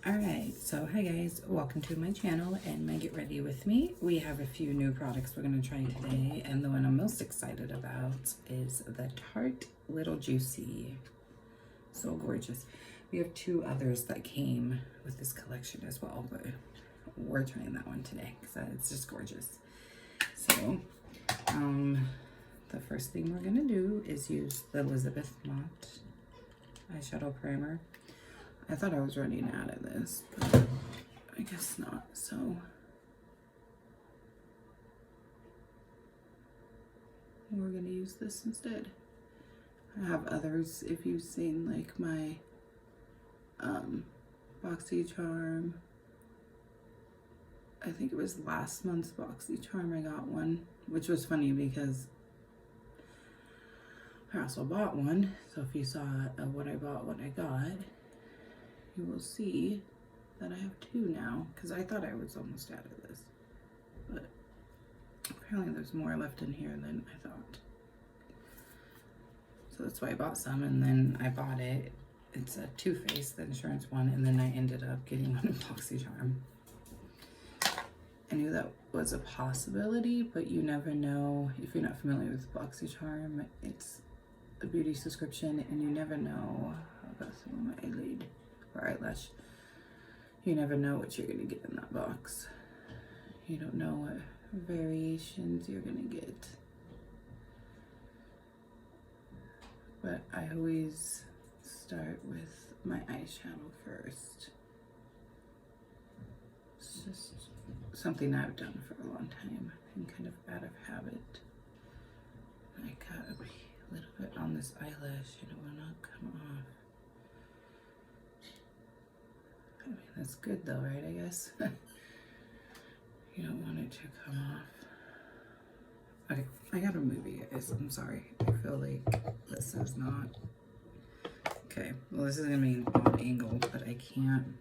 Alright, so hi guys, welcome to my channel and my Get Ready With Me. We have a few new products we're going to try today, and the one I'm most excited about is the Tarte Little Juicy. So gorgeous. We have two others that came with this collection as well, but we're trying that one today because it's just gorgeous. So, the first thing we're going to do is use the Elizabeth Mott eyeshadow primer. I thought I was running out of this, but I guess not, so. We're gonna use this instead. I have others, if you've seen like my BoxyCharm. I think it was last month's BoxyCharm I got one, which was funny because I also bought one. So if you saw what I bought, what I got, you will see that I have two now, because I thought I was almost out of this, but apparently there's more left in here than I thought. So that's why I bought some, and then I bought it. It's a Too Faced, the insurance one, and then I ended up getting one in BoxyCharm. I knew that was a possibility, but you never know. If you're not familiar with BoxyCharm, it's a beauty subscription, and you never know. I've got some on my eyelid or eyelash. You never know what you're gonna get in that box. You don't know what variations you're gonna get. But I always start with my eyeshadow first. It's just something I've done for a long time and kind of out of habit. I got a little bit on this eyelash and it will not come off. I mean, that's good though, right, I guess? You don't want it to come off. Okay, I gotta move you guys. I'm sorry. I feel like this is not... Okay, well this is gonna be an odd angle, but I can't...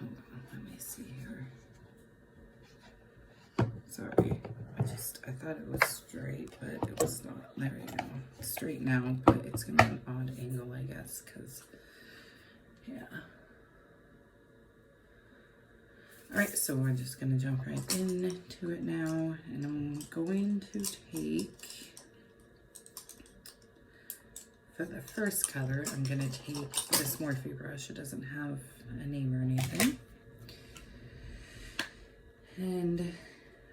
Hold on, let me see here. Sorry, I thought it was straight, but it was not. There we go. It's straight now, but it's gonna be an odd angle, I guess, because, yeah. Alright, so we're just gonna jump right into it now, and I'm going to take, for the first color, I'm gonna take this Morphe brush. It doesn't have a name or anything. And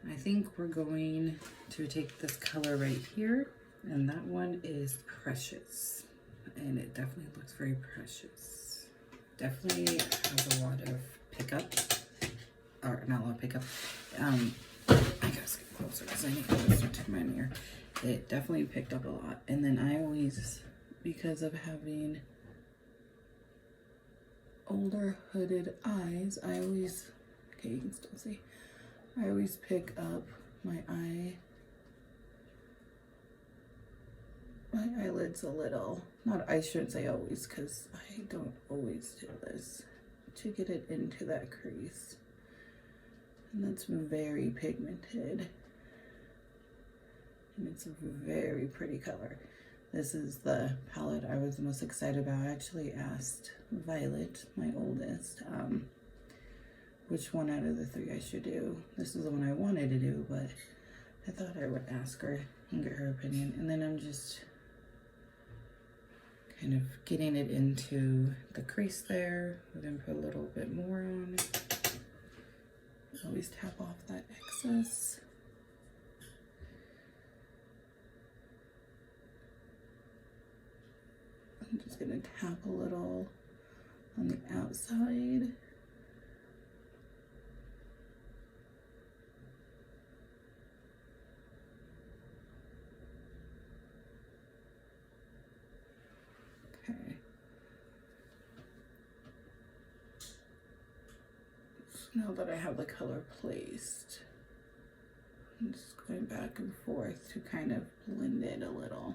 I think we're going to take this color right here, and that one is Precious, and it definitely looks very precious. Definitely has a lot of pickup, or not a lot of pickup. I gotta get closer because I need to listen to my mirror. It definitely picked up a lot, and then I always, because of having older hooded eyes, I always, okay, you can still see. I always pick up my eyelids a little. I shouldn't say always, because I don't always do this, to get it into that crease. And that's very pigmented. And it's a very pretty color. This is the palette I was most excited about. I actually asked Violet, my oldest, which one out of the three I should do. This is the one I wanted to do, but I thought I would ask her and get her opinion. And then I'm just kind of getting it into the crease there. We're gonna put a little bit more on. Always tap off that excess. I'm just gonna tap a little on the outside. Okay. So now that I have the color placed, I'm just going back and forth to kind of blend it a little.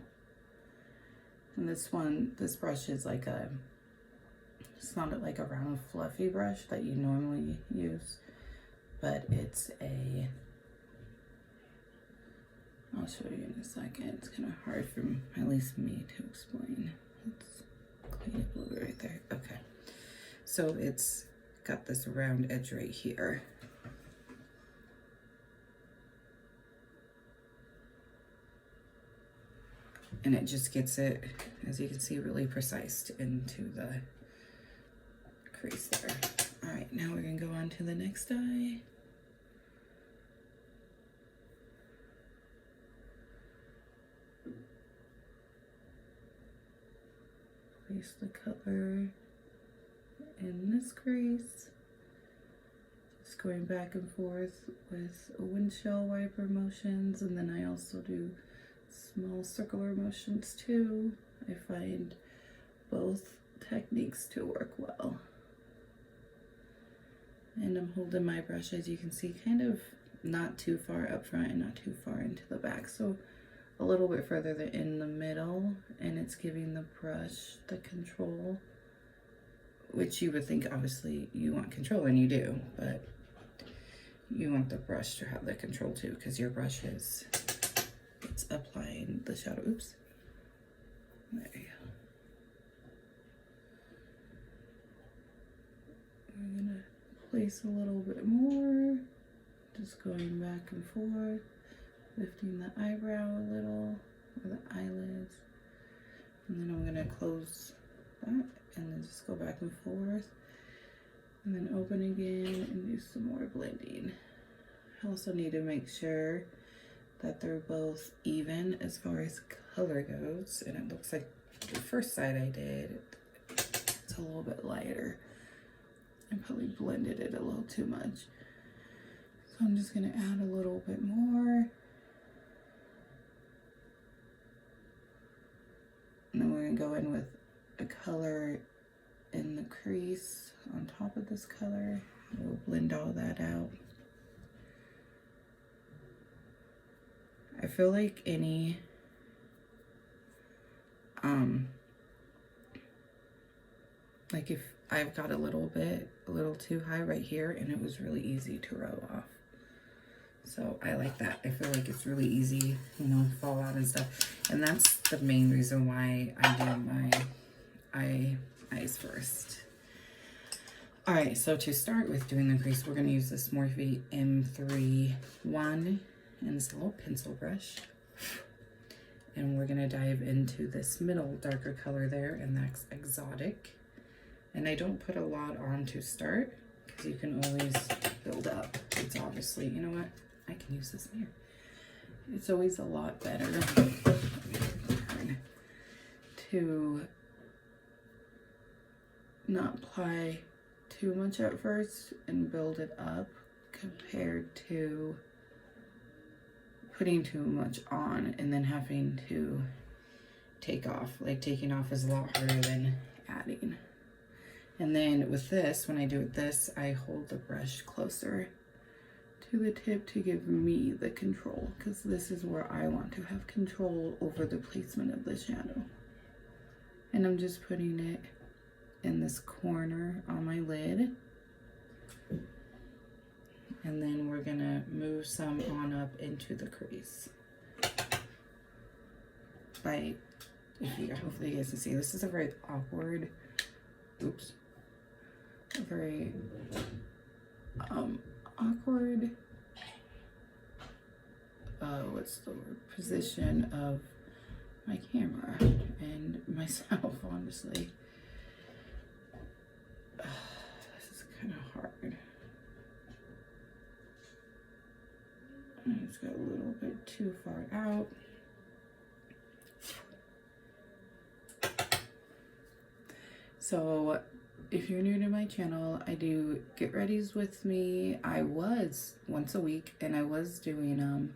And this brush is like it's not like a round fluffy brush that you normally use, but it's I'll show you in a second. It's kind of hard for at least me to explain. Let's clean it a little bit right there. Okay. So it's got this round edge right here. And it just gets it, as you can see, really precise into the crease there. All right, now we're gonna go on to the next eye. Place the color in this crease. Just going back and forth with windshield wiper motions, and then I also do small circular motions too. I find both techniques to work well. And I'm holding my brush, as you can see, kind of not too far up front and not too far into the back. So a little bit further in the middle, and it's giving the brush the control, which you would think obviously you want control, and you do, but you want the brush to have the control too, because your brush is, it's applying the shadow. Oops. There you go. We're gonna place a little bit more, just going back and forth, lifting the eyebrow a little, or the eyelids, and then I'm gonna close that, and then just go back and forth, and then open again and do some more blending. I also need to make sure that they're both even as far as color goes, and it looks like the first side I did, it's a little bit lighter. I probably blended it a little too much. So I'm just gonna add a little bit more. And then we're gonna go in with a color in the crease on top of this color. We'll blend all that out. I feel like any like if I've got a little too high right here, and it was really easy to roll off. So I like that. I feel like it's really easy, you know, fall out and stuff. And that's the main reason why I do my eyes first. All right, so to start with doing the crease, we're gonna use this Morphe M3-1 and this little pencil brush. And we're gonna dive into this middle darker color there, and that's Exotic. And I don't put a lot on to start, because you can always build up. It's obviously, you know what? I can use this mirror. It's always a lot better to not apply too much at first and build it up, compared to putting too much on and then having to take off. Like, taking off is a lot harder than adding. And then with this, when I do it this, I hold the brush closer to the tip to give me the control, because this is where I want to have control over the placement of the shadow. And I'm just putting it in this corner on my lid. And then we're gonna move some on up into the crease. Hopefully you guys can see, this is a very awkward, a very awkward, what's the word, position of my camera and myself, honestly. This is kind of hard. It's got a little bit too far out. So if you're new to my channel, I do get readies with me. I was once a week, and I was doing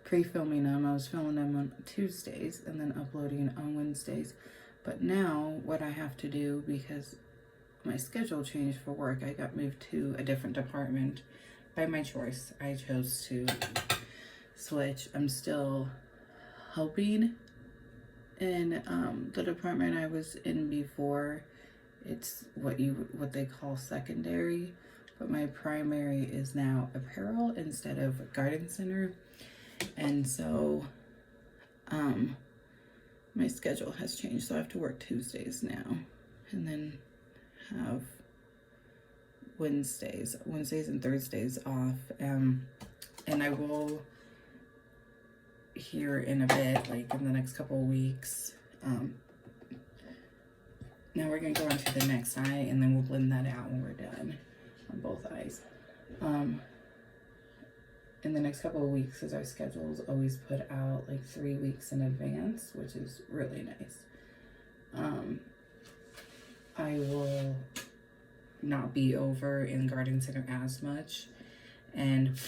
pre-filming them. I was filming them on Tuesdays and then uploading on Wednesdays. But now what I have to do, because my schedule changed for work, I got moved to a different department by my choice. I chose to switch. I'm still helping in the department I was in before. It's what they call secondary, but my primary is now apparel instead of garden center. And so my schedule has changed, so I have to work Tuesdays now and then have Wednesdays and Thursdays off. And I will here in a bit, like in the next couple of weeks. Now we're gonna go on to the next eye, and then we'll blend that out when we're done on both eyes. In the next couple of weeks, because our schedules always put out like 3 weeks in advance, which is really nice. I will not be over in Garden Center as much, and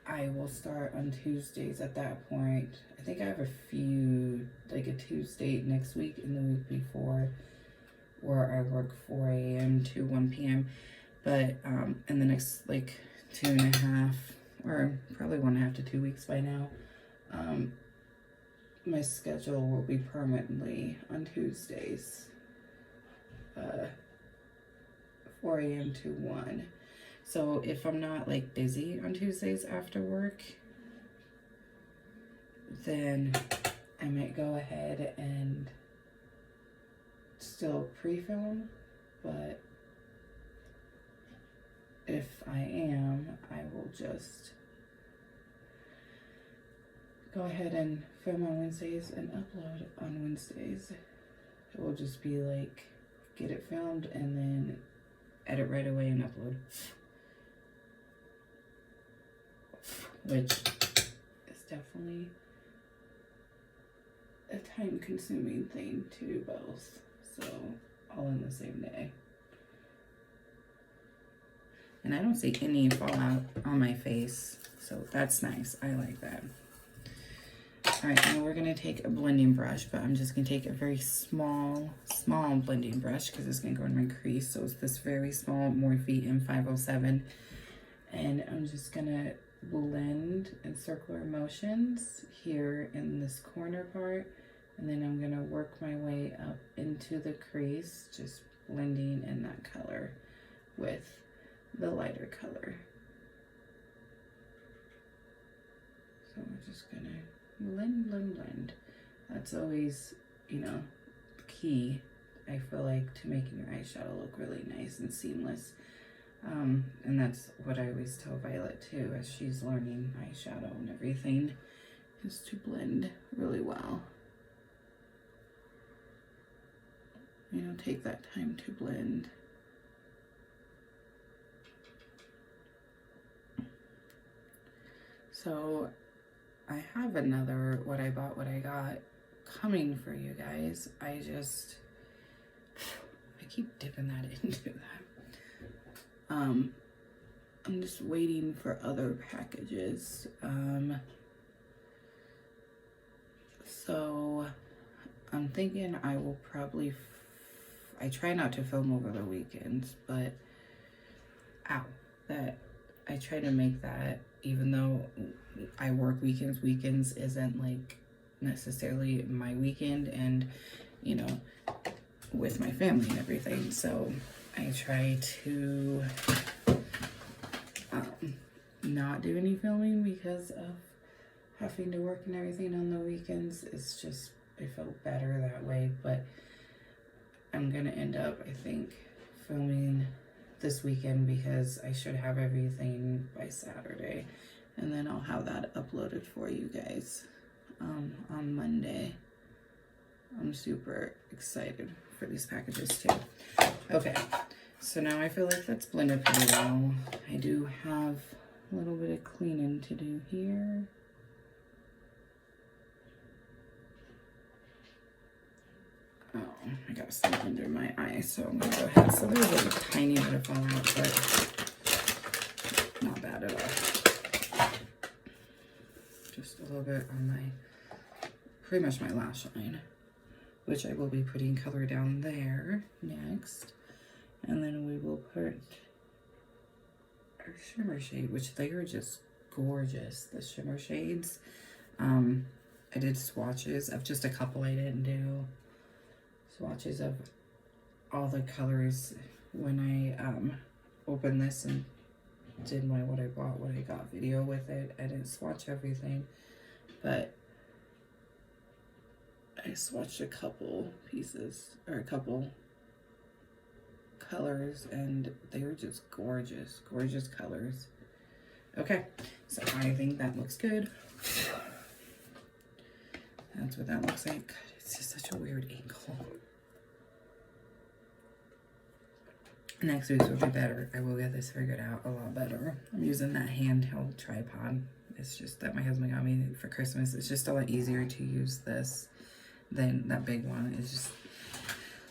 I will start on Tuesdays at that point. I think I have a few, like a Tuesday next week and the week before, where I work 4 a.m. to 1 p.m. But in the next like 2.5, or probably 1.5 to 2 weeks by now, my schedule will be permanently on Tuesdays, 4 a.m. to 1. So if I'm not like busy on Tuesdays after work, then I might go ahead and still pre-film, but if I am, I will just go ahead and film on Wednesdays and upload on Wednesdays. It will just be like, get it filmed and then edit right away and upload. Which is definitely a time-consuming thing to do both. So, all in the same day. And I don't see any fallout on my face, so that's nice. I like that. Alright, now we're going to take a blending brush, but I'm just going to take a very small blending brush because it's going to go in my crease. So it's this very small Morphe M507. And I'm just going to blend in circular motions here in this corner part. And then I'm going to work my way up into the crease, just blending in that color with the lighter color. So we're just going to blend. That's always, you know, key, I feel like, to making your eyeshadow look really nice and seamless. And that's what I always tell Violet too, as she's learning eyeshadow and everything, is to blend really well. You know, take that time to blend. So I have another what I bought, what I got coming for you guys. I keep dipping that into that. I'm just waiting for other packages. So I'm thinking I will probably, I try not to film over the weekends, but I try to make that, even though I work weekends isn't like necessarily my weekend, and you know, with my family and everything. So I try to not do any filming because of having to work and everything on the weekends. It's just, I feel better that way. But I'm gonna end up, I think, filming this weekend because I should have everything by Saturday, and then I'll have that uploaded for you guys on Monday. I'm super excited for these packages too. Okay, so now I feel like that's blended pretty well. I do have a little bit of cleaning to do here. Oh, I got some under my eye, so I'm gonna go ahead. So there's a tiny bit of fallout, but not bad at all. Just a little bit on my, pretty much my lash line, which I will be putting color down there next. And then we will put our shimmer shade, which they are just gorgeous, the shimmer shades. I did swatches of just a couple. I didn't do swatches of all the colors when I opened this and did my what I bought, what I got video with it. I didn't swatch everything, but I swatched a couple pieces, or a couple colors, and they were just gorgeous, gorgeous colors. Okay, so I think that looks good. That's what that looks like. It's just such a weird angle. Next week's will be better. I will get this figured out a lot better. I'm using that handheld tripod. It's just that my husband got me for Christmas. It's just a lot easier to use this than that big one. It's just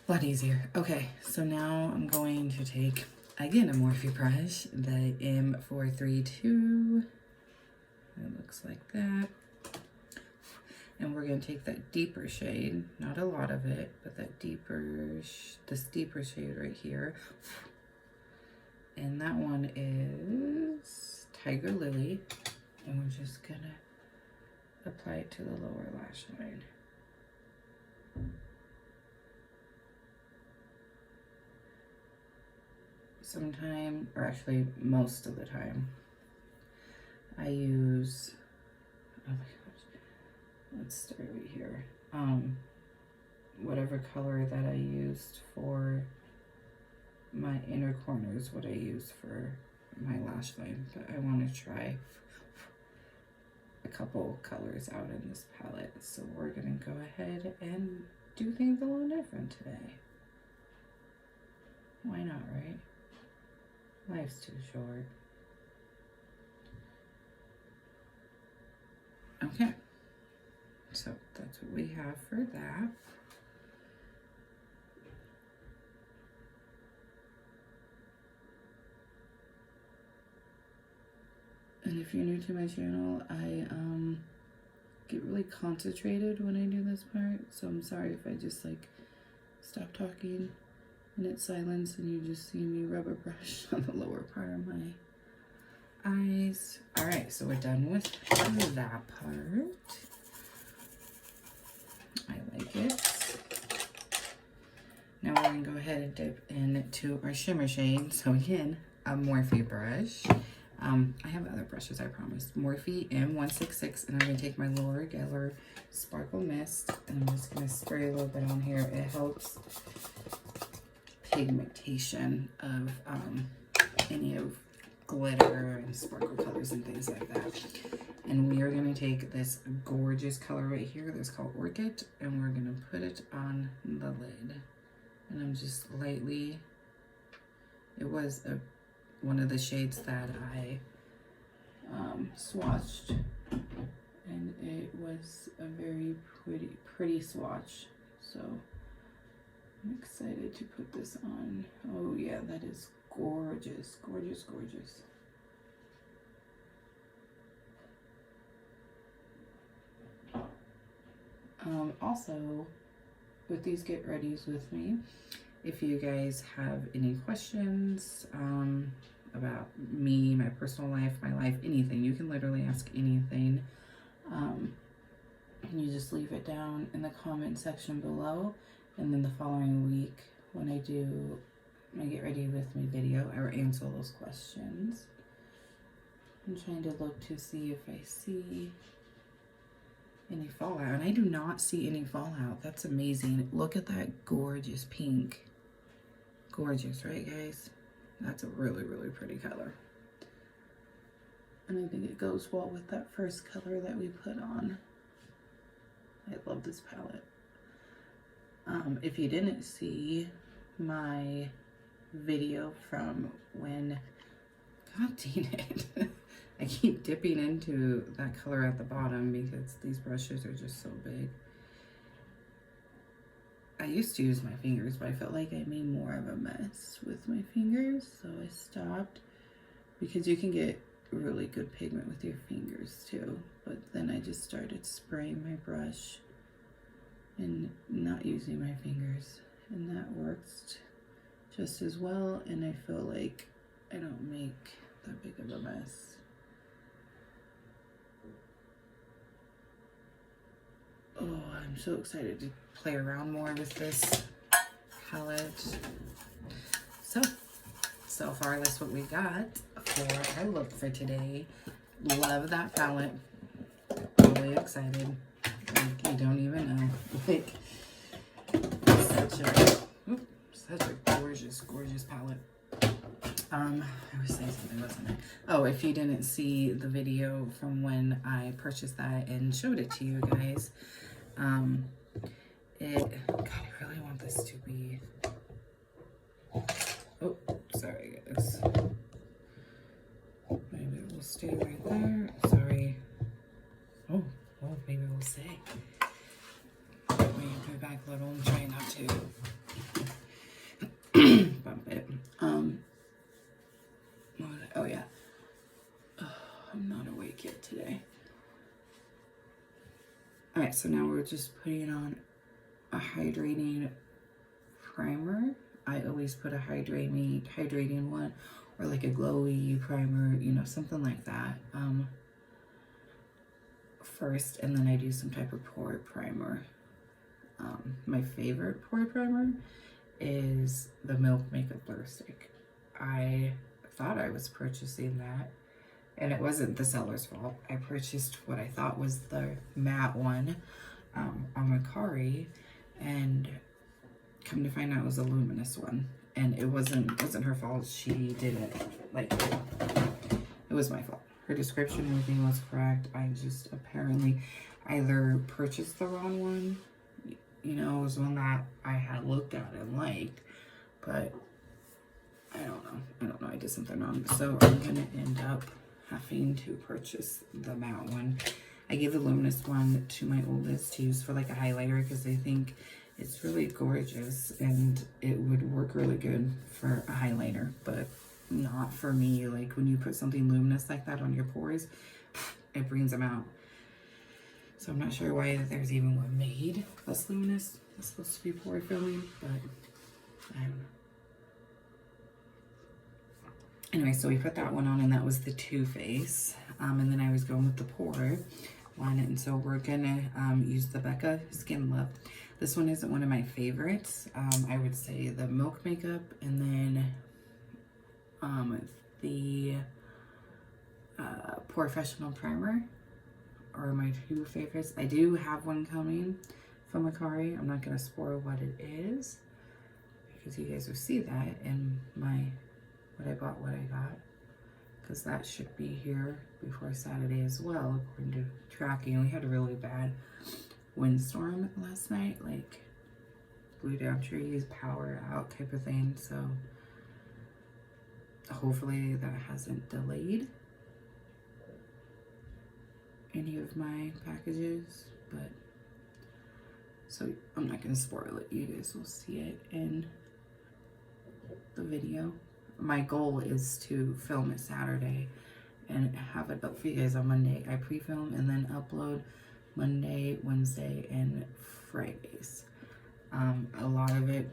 a lot easier. Okay, so now I'm going to take, again, a Morphe brush, the M432. It looks like that. And we're going to take that deeper shade, not a lot of it, but that deeper, this deeper shade right here. And that one is Tiger Lily. And we're just going to apply it to the lower lash line. Sometime, or actually most of the time, I use, oh my gosh, let's start right here. Whatever color that I used for my inner corner is what I use for my lash line, but I want to try a couple colors out in this palette, so we're gonna go ahead and do things a little different today. Why not, right? Life's too short. Okay, so that's what we have for that. And if you're new to my channel, I get really concentrated when I do this part, so I'm sorry if I just like stop talking and it's silence and you just see me rubber brush on the lower part of my eyes. All right, so we're done with that part. I like it. Now we're gonna go ahead and dip into our shimmer shade. So again, a Morphe brush. I have other brushes, I promise. Morphe M166, and I'm gonna take my Laura Geller Sparkle Mist, and I'm just gonna spray a little bit on here. It helps pigmentation of any of glitter and sparkle colors and things like that. And we are gonna take this gorgeous color right here that's called Orchid, and we're gonna put it on the lid. And I'm just lightly, it was one of the shades that I swatched, and it was a very pretty swatch, so I'm excited to put this on. Oh yeah, that is gorgeous, gorgeous, gorgeous. Also, with these get readies with me, if you guys have any questions about me, my personal life, my life, anything, you can literally ask anything. And you just leave it down in the comment section below. And then the following week, when I do my Get Ready With Me video, I will answer those questions. I'm trying to look to see if I see any fallout. And I do not see any fallout. That's amazing. Look at that gorgeous pink. Gorgeous, right guys? That's a really, really pretty color. And I think it goes well with that first color that we put on. I love this palette. If you didn't see my video from when, god dang it, I keep dipping into that color at the bottom because these brushes are just so big. I used to use my fingers, but I felt like I made more of a mess with my fingers, so I stopped, because you can get really good pigment with your fingers too. But then I just started spraying my brush and not using my fingers, and that works just as well, and I feel like I don't make that big of a mess. Oh, I'm so excited to play around more with this palette. So far that's what we got for our look for today. Love that palette. Really excited. Like, you don't even know. Like, such a gorgeous, gorgeous palette. I was saying something, wasn't I? Oh, if you didn't see the video from when I purchased that and showed it to you guys, God, I really want this to be, oh, sorry guys. Maybe it will stay right there. Sorry. Oh, well, maybe we'll stay. Let me put it back a little and try not to bump it. Oh yeah. Oh, I'm not awake yet today. All right, so now we're just putting on a hydrating primer. I always put a hydrating one, or like a glowy primer, you know, something like that. First, and then I do some type of pore primer. My favorite pore primer is the Milk Makeup Blur Stick. I thought I was purchasing that, and it wasn't the seller's fault. I purchased what I thought was the matte one on Mercari, and come to find out it was a luminous one. And it wasn't her fault. She did it like, it was my fault. Her description, everything was correct. I just apparently either purchased the wrong one. You know, it was one that I had looked at and liked, but I don't know. I did something wrong. So I'm gonna end up having to purchase the matte one. I gave the luminous one to my oldest to use for like a highlighter because I think it's really gorgeous and it would work really good for a highlighter, but not for me. Like when you put something luminous like that on your pores, it brings them out. So I'm not sure why there's even one made that's luminous. It's supposed to be pore filling, but I don't know. Anyway, so we put that one on, and that was the Too Faced. And then I was going with the pore one, and so we're gonna use the Becca Skin Love. This one isn't one of my favorites. I would say the Milk Makeup, and then the Professional Primer are my two favorites. I do have one coming from Mercari. I'm not gonna spoil what it is because you guys will see that in my what I got, because that should be here before Saturday as well, according to tracking. We had a really bad windstorm last night, like blew down trees, power out type of thing, so hopefully that hasn't delayed any of my packages, but so I'm not gonna spoil it. You guys will see it in the video. My goal is to film it Saturday and have it up for you guys on Monday. I pre-film and then upload Monday, Wednesday, and Fridays. A lot of it,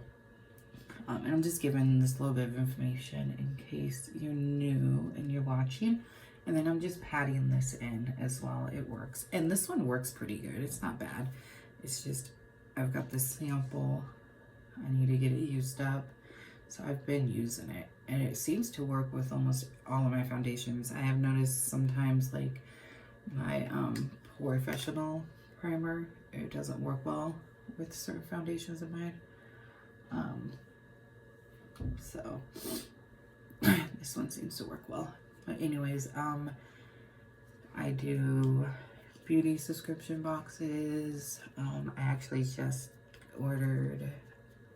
and I'm just giving this little bit of information in case you're new and you're watching. And then I'm just patting this in as well. It works. And this one works pretty good. It's not bad. It's just, I've got this sample. I need to get it used up. So I've been using it, and it seems to work with almost all of my foundations. I have noticed sometimes like my Professional primer, it doesn't work well with certain foundations of mine. So this one seems to work well. But anyways, I do beauty subscription boxes. I actually just ordered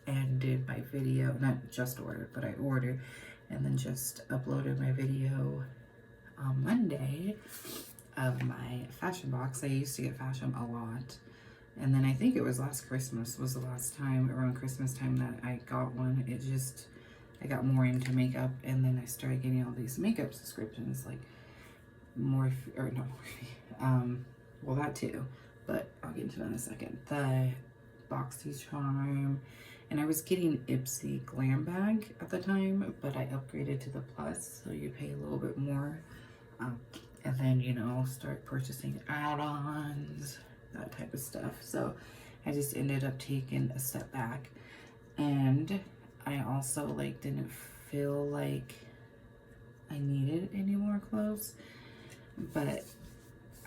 and did my video, not just ordered, but I ordered and then just uploaded my video on Monday of my fashion box. I used to get fashion a lot, and then I think it was last Christmas was the last time, around Christmas time, that I got one. It just, I got more into makeup, and then I started getting all these makeup subscriptions, like well, that too, but I'll get into that in a second. The Boxy Charm, and I was getting Ipsy Glam Bag at the time, but I upgraded to the Plus, so you pay a little bit more, and then, you know, start purchasing add-ons, that type of stuff. So I just ended up taking a step back, and I also like didn't feel like I needed any more clothes, but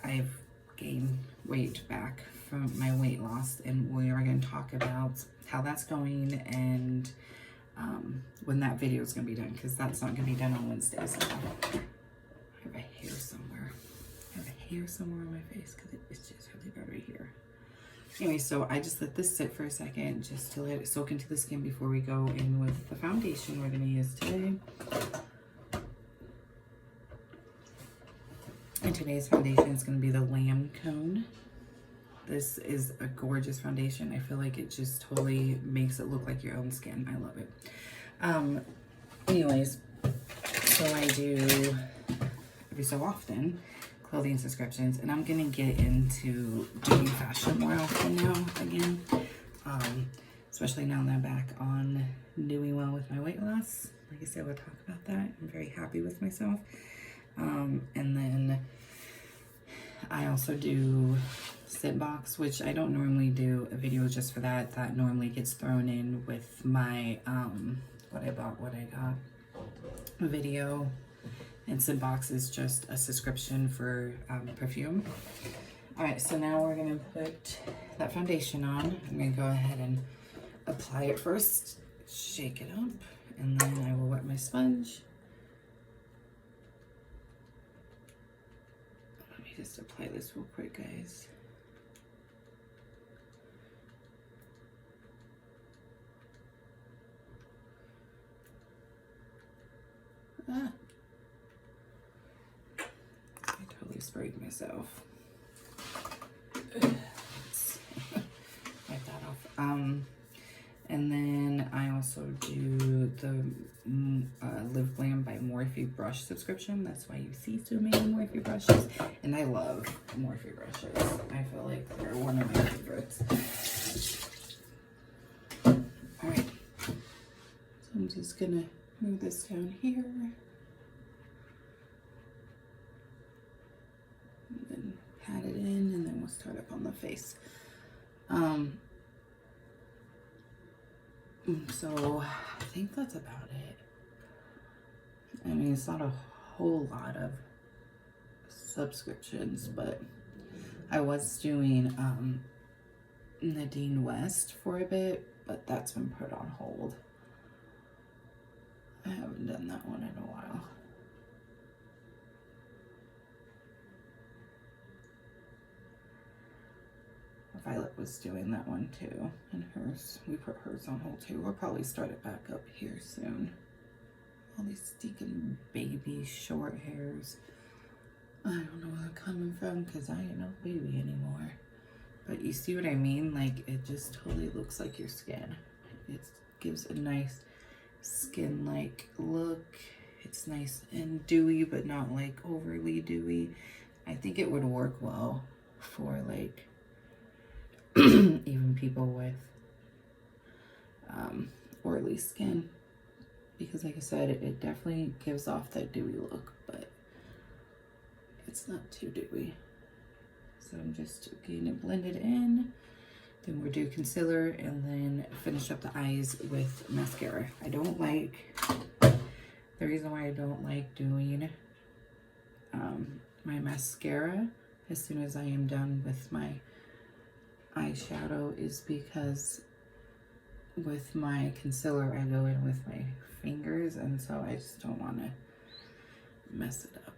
I've gained weight back from my weight loss, and we are going to talk about how that's going and when that video is going to be done, because that's not going to be done on Wednesday. So I have a hair somewhere. I have a hair somewhere on my face because it's just really bad right here. Anyway, so I just let this sit for a second just to let it soak into the skin before we go in with the foundation we're going to use today. And today's foundation is going to be the Lamb Cone. This is a gorgeous foundation. I feel like it just totally makes it look like your own skin. I love it. Anyways, so I do every so often clothing subscriptions, and I'm gonna get into doing fashion more often now again, especially now that I'm back on doing well with my weight loss. Like I said, we'll talk about that. I'm very happy with myself. And then I also do sit box, which I don't normally do a video just for that. That normally gets thrown in with my what I got video. And sit box is just a subscription for perfume. All right, so now we're gonna put that foundation on. I'm gonna go ahead and apply it first, shake it up, and then I will wet my sponge. Let me just apply this real quick, guys. I totally sprayed myself. Wipe that off. And then I also do the Live Glam by Morphe brush subscription. That's why you see so many Morphe brushes. And I love Morphe brushes. I feel like they're one of my favorites. All right. So I'm just gonna move this down here. And then pat it in, and then we'll start up on the face. So I think that's about it. I mean, it's not a whole lot of subscriptions, but I was doing Nadine West for a bit, but that's been put on hold. I haven't done that one in a while. Violet was doing that one too, and hers, we put hers on hold too. We'll probably start it back up here soon. All these stinking baby short hairs. I don't know where they're coming from because I ain't no baby anymore. But you see what I mean? Like, it just totally looks like your skin. It gives a nice skin-like look. It's nice and dewy, but not like overly dewy. I think it would work well for like even people with oily skin, because like I said, it definitely gives off that dewy look, but it's not too dewy. So I'm just getting it blended in. Then we'll do concealer and then finish up the eyes with mascara. I don't like, the reason why I don't like doing my mascara as soon as I am done with my eyeshadow is because with my concealer I go in with my fingers, and so I just don't want to mess it up.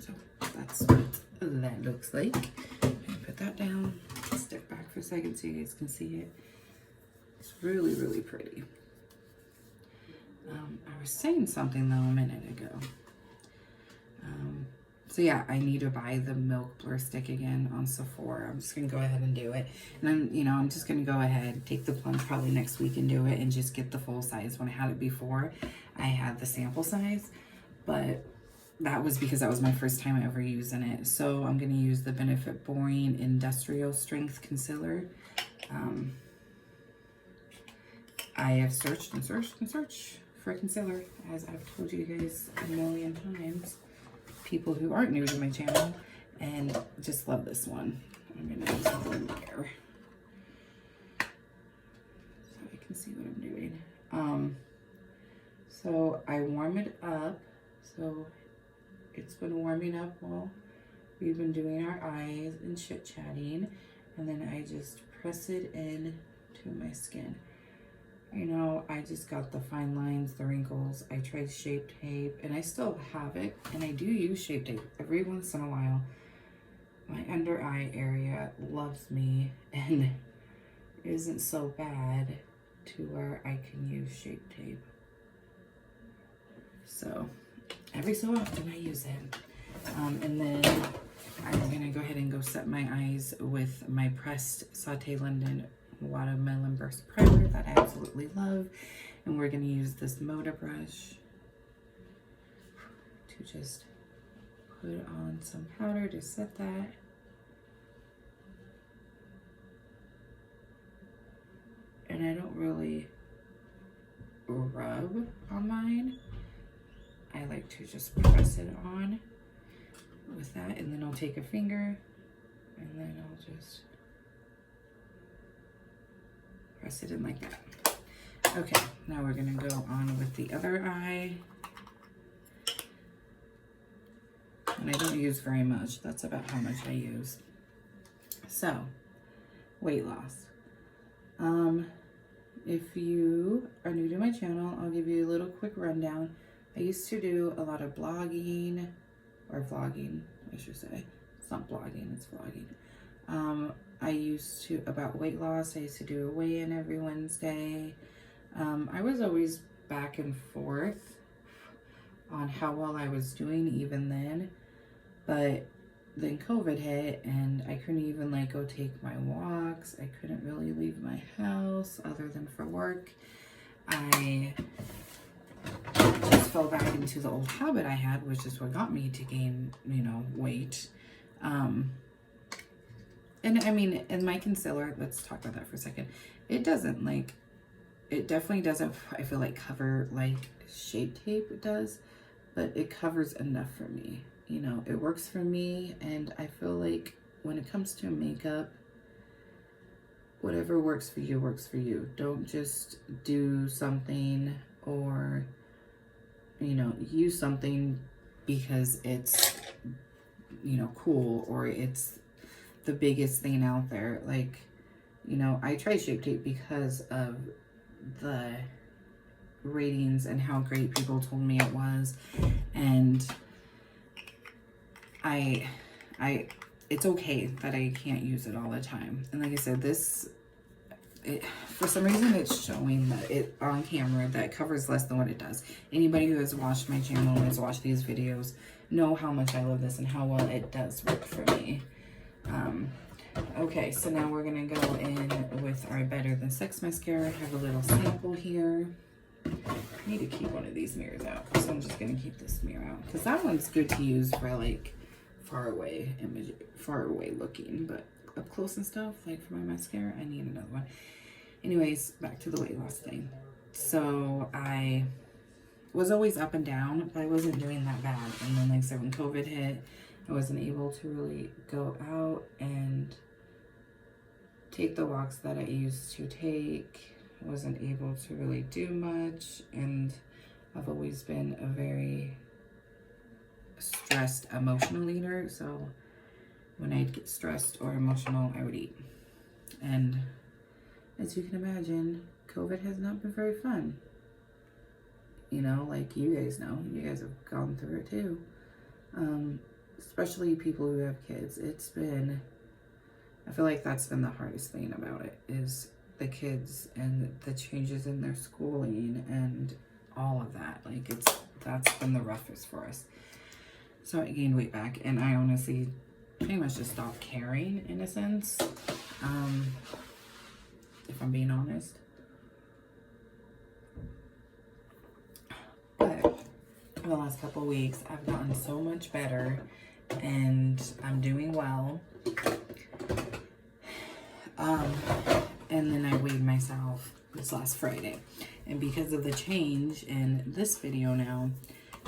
So that's what that looks like. Put that down, step back for a second so you guys can see it. It's really, really pretty. I was saying something though a minute ago. So yeah, I need to buy the Milk Blur Stick again on Sephora. I'm just gonna go ahead and do it. And then, I'm just gonna go ahead, take the plunge probably next week and do it and just get the full size. When I had it before, I had the sample size, but that was because that was my first time ever using it. So I'm gonna use the Benefit Boring Industrial Strength Concealer. I have searched and searched and searched for a concealer, as I've told you guys a million times. People who aren't new to my channel, and just love this one. I'm gonna use it in there so I can see what I'm doing. So I warm it up. So it's been warming up while we've been doing our eyes and chit-chatting, and then I just press it in to my skin. You know, I just got the fine lines, the wrinkles. I tried Shape Tape, and I still have it, and I do use Shape Tape every once in a while. My under eye area loves me and isn't so bad to where I can use Shape Tape. So every so often I use it. And then I'm gonna go ahead and go set my eyes with my pressed Sauté London Watermelon Burst Primer that I absolutely love. And we're gonna use this Moda brush to just put on some powder to set that. And I don't really rub on mine. I like to just press it on with that, and then I'll take a finger and then I'll just press it in like that. Okay, now we're gonna go on with the other eye. And I don't use very much. That's about how much I use. So, weight loss. If you are new to my channel, I'll give you a little quick rundown. I used to do a lot of blogging, or vlogging, I should say. It's not blogging, it's vlogging. I used to, about weight loss, I used to do a weigh-in every Wednesday. I was always back and forth on how well I was doing even then, but then COVID hit and I couldn't even like go take my walks. I couldn't really leave my house other than for work. I just fell back into the old habit I had, which is what got me to gain, you know, weight. And I mean, in my concealer, let's talk about that for a second. It doesn't like, it definitely doesn't, I feel like, cover like Shape Tape does, but it covers enough for me. You know, it works for me, and I feel like when it comes to makeup, whatever works for you works for you. Don't just do something or, you know, use something because it's, you know, cool or it's the biggest thing out there. Like, you know, I tried Shape Tape because of the ratings and how great people told me it was, and it's okay that I can't use it all the time. And like I said, for some reason it's showing that it on camera that covers less than what it does. Anybody who has watched my channel and has watched these videos know how much I love this and how well it does work for me. Okay, so now we're gonna go in with our Better Than Sex mascara. I have a little sample here. I need to keep one of these mirrors out, so I'm just gonna keep this mirror out because that one's good to use for like far away looking, but up close and stuff, like for my mascara, I need another one. Anyways, back to the weight loss thing. So I was always up and down, but I wasn't doing that bad. And then like I said, when COVID hit, I wasn't able to really go out and take the walks that I used to take. I wasn't able to really do much, and I've always been a very stressed, emotional eater. So when I'd get stressed or emotional, I would eat. And as you can imagine, COVID has not been very fun. You know, like you guys know, you guys have gone through it too. Especially people who have kids. It's been, I feel like that's been the hardest thing about it, is the kids and the changes in their schooling and all of that. Like that's been the roughest for us. So I gained weight back, and I honestly pretty much just stopped caring in a sense, if I'm being honest. But for the last couple of weeks, I've gotten so much better, and I'm doing well. And then I weighed myself this last Friday, and because of the change in this video now,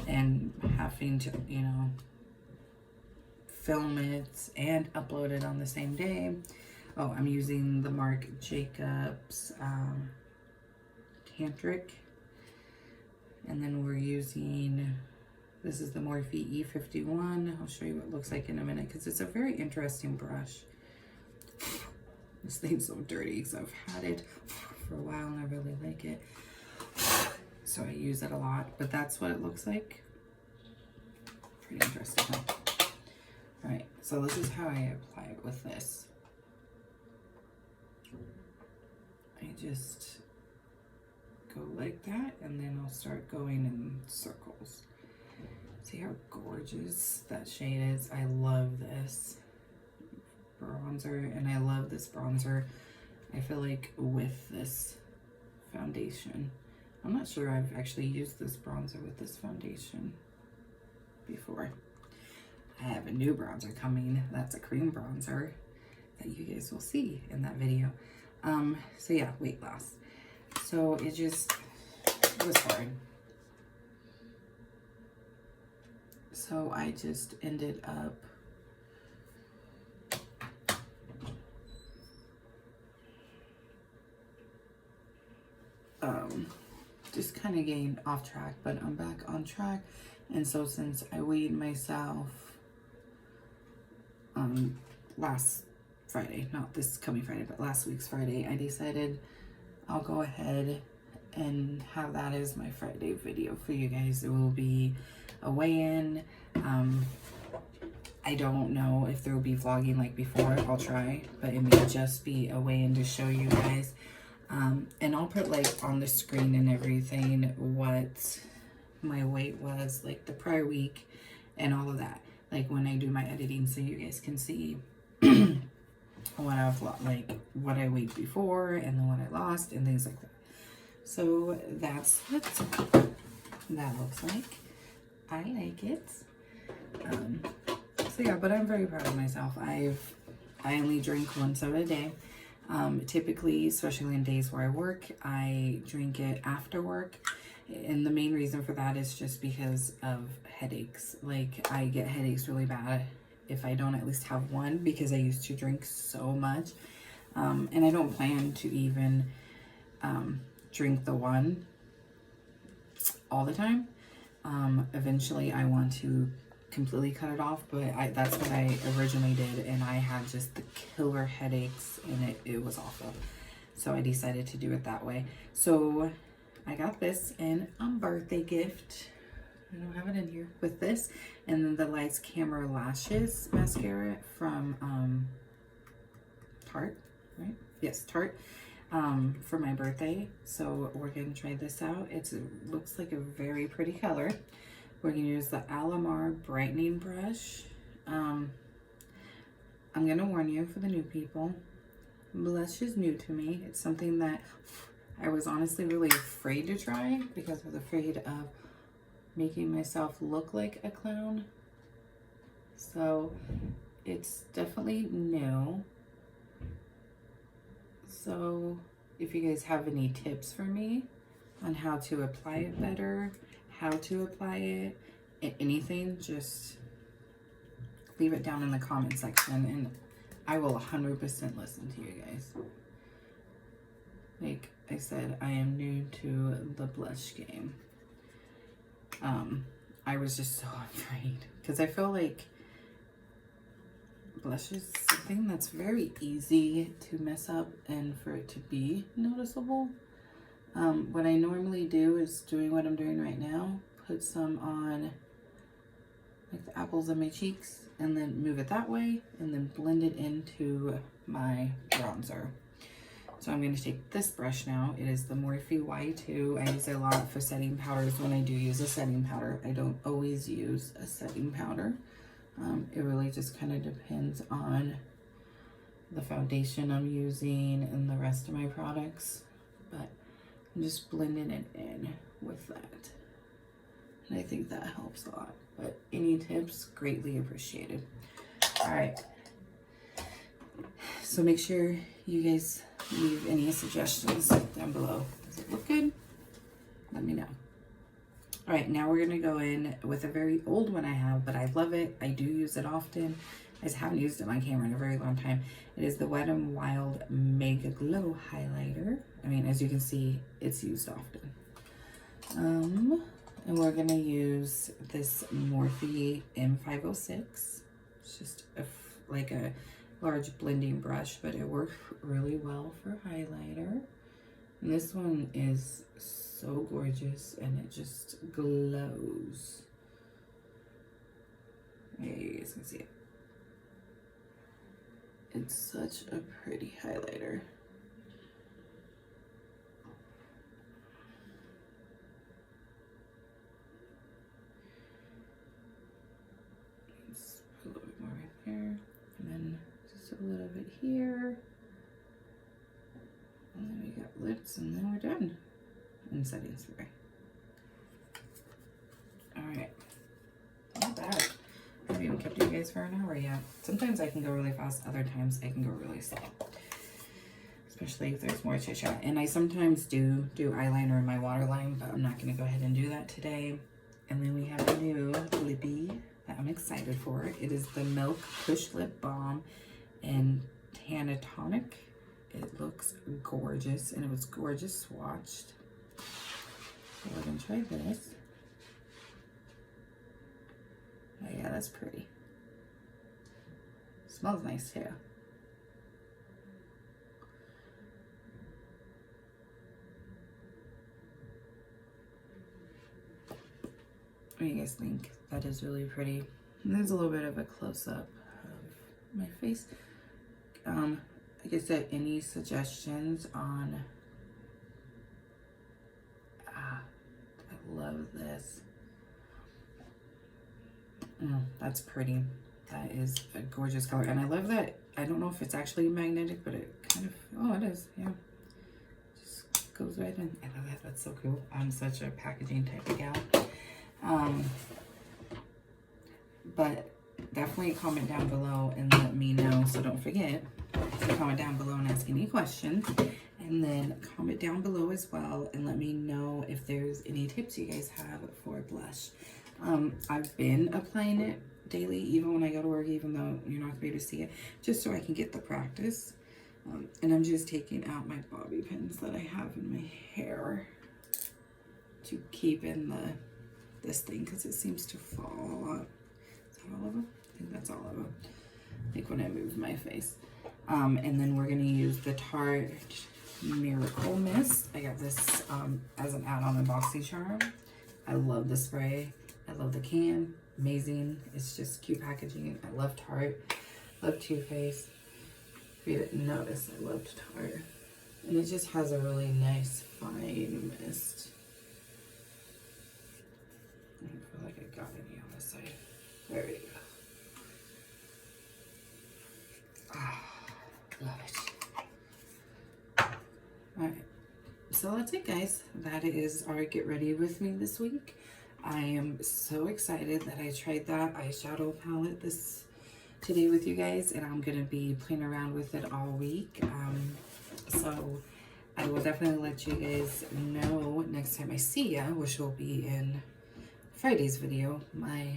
and having to, you know, film it and upload it on the same day. Oh, I'm using the Marc Jacobs Tantric. And then we're using This is the Morphe E51. I'll show you what it looks like in a minute because it's a very interesting brush. This thing's so dirty because I've had it for a while and I really like it. So I use it a lot, but that's what it looks like. Pretty interesting, huh? All right, so this is how I apply it with this. I just go like that, and then I'll start going in circles. See how gorgeous that shade is? I love this bronzer, and I love this bronzer, I feel like, with this foundation. I'm not sure I've actually used this bronzer with this foundation before. I have a new bronzer coming. That's a cream bronzer that you guys will see in that video. So yeah, weight loss. So it was hard. So I just ended up just kind of getting off track, but I'm back on track. And so since I weighed myself last Friday, not this coming Friday, but last week's Friday, I decided I'll go ahead and have that as my Friday video for you guys. It will be a weigh-in. I don't know if there will be vlogging like before. I'll try, but it may just be a weigh-in to show you guys. And I'll put like on the screen and everything what my weight was like the prior week and all of that, like when I do my editing, so you guys can see what I've like what I weighed before and then what I lost and things like that. So that's what that looks like. I like it. So yeah, but I'm very proud of myself. I only drink 1 soda a day. Typically, especially in days where I work, I drink it after work. And the main reason for that is just because of headaches. Like, I get headaches really bad if I don't at least have one, because I used to drink so much. And I don't plan to even drink the one all the time. Eventually, I want to completely cut it off, but that's what I originally did, and I had just the killer headaches, and it was awful. So I decided to do it that way. So I got this in a birthday gift. I don't have it in here with this, and then the Lights Camera Lashes mascara from Tarte, right? Yes, Tarte, for my birthday. So we're gonna try this out. It looks like a very pretty color. We're gonna use the Alamar brightening brush. I'm gonna warn you, for the new people, blush is new to me. It's something that I was honestly really afraid to try because I was afraid of making myself look like a clown. So it's definitely new. So if you guys have any tips for me on how to apply it better, how to apply it, anything, just leave it down in the comment section and I will 100% listen to you guys. Like I said, I am new to the blush game. I was just so afraid because I feel like blush is something that's very easy to mess up and for it to be noticeable. What I normally do is doing what I'm doing right now, put some on like the apples of my cheeks and then move it that way and then blend it into my bronzer. So I'm going to take this brush now. It is the Morphe Y2. I use it a lot for setting powders when I do use a setting powder. I don't always use a setting powder. It really just kind of depends on the foundation I'm using and the rest of my products. But I'm just blending it in with that. And I think that helps a lot. But any tips, greatly appreciated. All right. So make sure you guys leave any suggestions down below. Does it look good? Let me know. All right, now we're gonna go in with a very old one I have, but I love it. I do use it often. I just haven't used it on camera in a very long time. It is the Wet n Wild Mega Glow Highlighter. I mean, as you can see, it's used often. And we're gonna use this Morphe M506. It's just like a large blending brush, but it works really well for highlighter. And this one is so gorgeous and it just glows. Yeah, you guys can see it. It's such a pretty highlighter. Let's put a little bit more right there. And then just a little bit here. And then we got lips, and then we're done. And setting spray. Alright. Not bad. I haven't even kept you guys for an hour yet. Sometimes I can go really fast, other times I can go really slow. Especially if there's more chit chat. And I sometimes do eyeliner in my waterline, but I'm not going to go ahead and do that today. And then we have a new lippy that I'm excited for. It is the Milk Push Lip Balm in Tanatonic. It looks gorgeous, and it was gorgeous swatched. So we're going to try this. Oh yeah, that's pretty. Smells nice too. What do you guys think? That is really pretty. And there's a little bit of a close-up of my face. Like I said, any suggestions on... I love this. That's pretty. That is a gorgeous color. And I love that. I don't know if it's actually magnetic, but it kind of... Oh, it is. Yeah. Just goes right in. I love that. That's so cool. I'm such a packaging type of gal. But definitely comment down below and let me know. So don't forget to comment down below and ask any questions. And then comment down below as well and let me know if there's any tips you guys have for blush. I've been applying it daily, even when I go to work, even though you're not going to be able to see it, just so I can get the practice. And I'm just taking out my bobby pins that I have in my hair to keep in this thing because it seems to fall a lot. Is that all of them? I think that's all of them. Like when I move my face. And then we're going to use the Tarte Miracle Mist. I got this as an add-on in BoxyCharm. I love the spray. I love the can. Amazing. It's just cute packaging. I love Tarte. Love Too Faced. If you didn't notice, I loved Tarte. And it just has a really nice fine mist. I don't feel like I got any on this side. There we go. Ah, love it. Alright. So that's it, guys. That is our Get Ready With Me this week. I am so excited that I tried that eyeshadow palette today with you guys, and I'm going to be playing around with it all week. So I will definitely let you guys know next time I see ya, which will be in Friday's video, my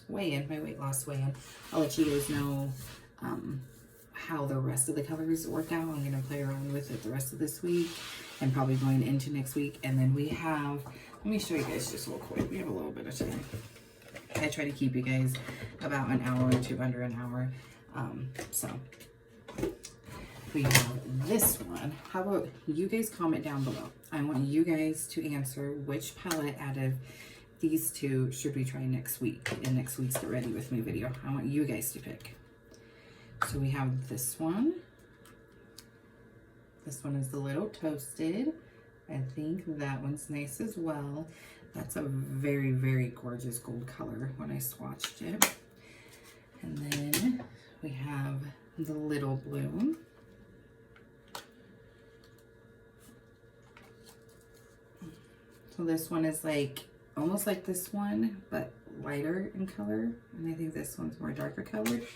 weigh-in, my weight loss weigh-in. I'll let you guys know how the rest of the colors work out. I'm going to play around with it the rest of this week and probably going into next week. And then we have, let me show you guys just real quick. We have a little bit of time. I try to keep you guys about an hour or two, under an hour. So we have this one. How about you guys comment down below? I want you guys to answer which palette out of these two should we try next week in next week's Get Ready With Me video. I want you guys to pick. So we have this one. This one is the Little Toasted. I think that one's nice as well. That's a very, very gorgeous gold color when I swatched it. And then we have the Little Bloom. So this one is like, almost like this one, but lighter in color. And I think this one's more darker colored.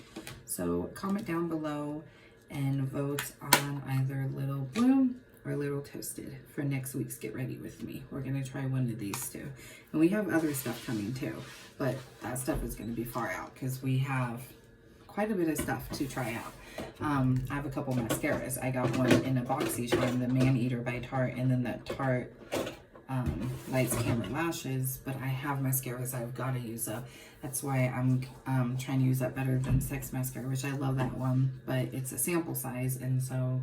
So comment down below and vote on either Little Bloom or Little Toasted for next week's Get Ready With Me. We're going to try one of these two. And we have other stuff coming too, but that stuff is going to be far out because we have quite a bit of stuff to try out. I have a couple mascaras. I got one in a BoxyCharm, the Man Eater by Tarte, and then the Tarte lights, camera, lashes, but I have mascaras I've got to use up. That's why I'm trying to use up Better Than Sex mascara, which I love that one, but it's a sample size, and so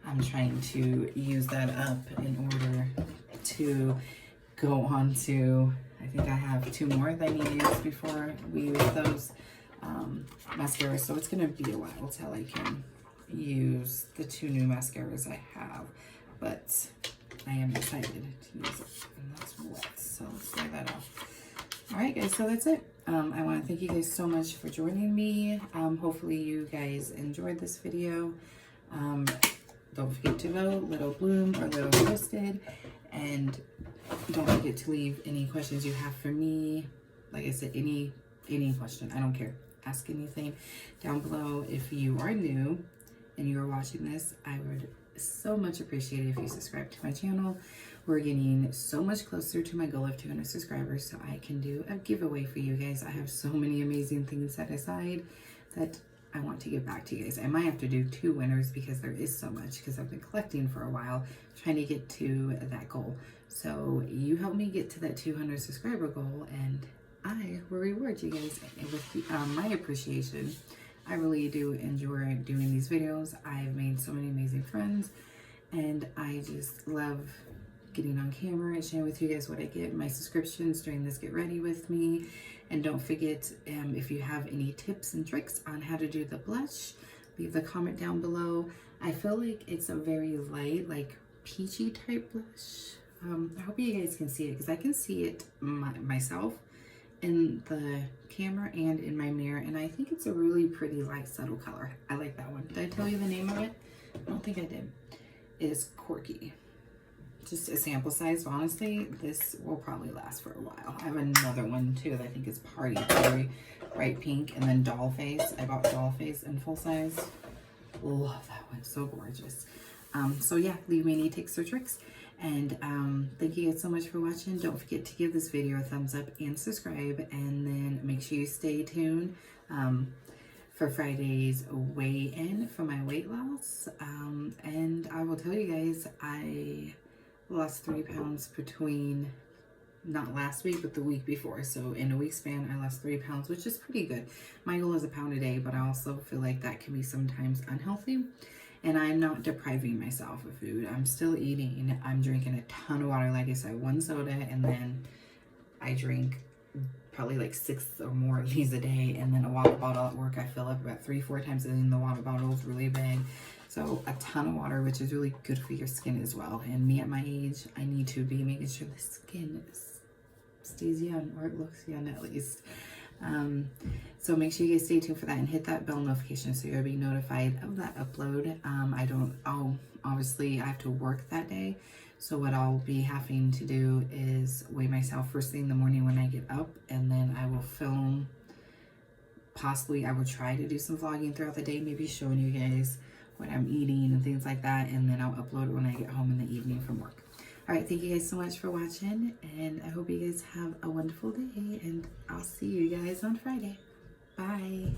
I'm trying to use that up in order to go on to, I think I have 2 more that I need to use before we use those mascaras. So it's going to be a while till I can use the 2 new mascaras I have, but I am excited to use it. And that's wet, so let's dry that off. All right, guys, so that's it. I want to thank you guys so much for joining me. Hopefully you guys enjoyed this video. Don't forget to vote Little Bloom or Little Twisted, and don't forget to leave any questions you have for me. Like I said, any question, I don't care. Ask anything down below. If you are new and you are watching this, I would so much appreciate it if you subscribe to my channel. We're getting so much closer to my goal of 200 subscribers, so I can do a giveaway for you guys. I have so many amazing things set aside that I want to give back to you guys. I might have to do 2 winners because there is so much, because I've been collecting for a while trying to get to that goal. So you help me get to that 200 subscriber goal, and I will reward you guys with my appreciation. I really do enjoy doing these videos. I've made so many amazing friends, and I just love getting on camera and sharing with you guys what I get, my subscriptions during this Get Ready With Me. And don't forget, if you have any tips and tricks on how to do the blush, leave the comment down below. I feel like it's a very light, like peachy type blush. I hope you guys can see it, because I can see it myself in the camera and in my mirror, and I think it's a really pretty light, subtle color. I like that one. Did I tell you the name of it? I don't think I did. It is Corky. Just a sample size, but honestly, this will probably last for a while. I have another one too that I think is Party, very bright pink, and then Doll Face. I bought Doll Face in full size. Love that one, so gorgeous. So yeah, leave me any tips or tricks. And thank you guys so much for watching. Don't forget to give this video a thumbs up and subscribe, and then make sure you stay tuned for Friday's weigh-in for my weight loss. And I will tell you guys, I lost 3 pounds between, not last week, but the week before. So in a week span, I lost 3 pounds, which is pretty good. My goal is 1 pound a day, but I also feel like that can be sometimes unhealthy. And I'm not depriving myself of food. I'm still eating. I'm drinking a ton of water. Like I said, 1 soda, and then I drink probably like 6 or more of these a day. And then a water bottle at work, I fill up about 3-4 times, and then the water bottle is really big. So a ton of water, which is really good for your skin as well. And me at my age, I need to be making sure the skin stays young, or it looks young at least. So make sure you guys stay tuned for that, and hit that bell notification so you'll be notified of that upload. Obviously I have to work that day. So what I'll be having to do is weigh myself first thing in the morning when I get up, and then I will film. Possibly I will try to do some vlogging throughout the day, maybe showing you guys what I'm eating and things like that, and then I'll upload it when I get home in the evening from work. All right, thank you guys so much for watching, and I hope you guys have a wonderful day, and I'll see you guys on Friday. Bye.